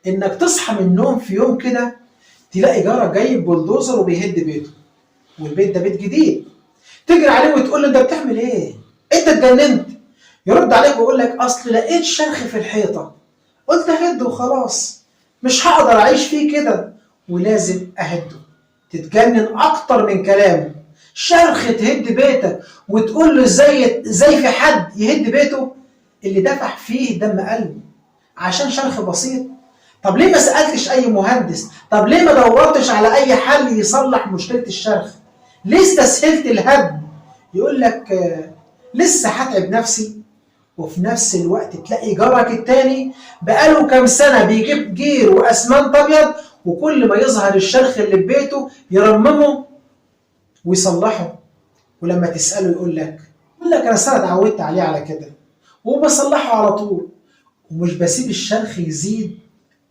انك تصحى من النوم في يوم كده تلاقي جارك جايب بلدوزر وبيهد بيته، والبيت ده بيت جديد، تجري عليه وتقول له انت بتعمل ايه؟ انت اتجننت؟ يرد عليك ويقول لك اصل لقيت شرخ في الحيطه، قلت اهده وخلاص، مش هقدر اعيش فيه كده ولازم اهده. تتجنن اكتر من كلامه. شرخ تهد بيتك وتقول له ازاي في حد يهد بيته؟ اللي دفع فيه دم قلبه عشان شرخ بسيط. طب ليه ما سالتش اي مهندس؟ طب ليه ما دورتش على اي حل يصلح مشكله الشرخ؟ ليه استسهلت الهدم؟ يقول لك لسه هتعب نفسي. وفي نفس الوقت تلاقي جارك التاني بقاله كام سنة بيجيب جير وأسمنت أبيض، وكل ما يظهر الشرخ اللي في بيته يرممه ويصلحه. ولما تسأله يقول لك أنا سنة اتعودت عليه على كده وبصلحه على طول، ومش بسيب الشرخ يزيد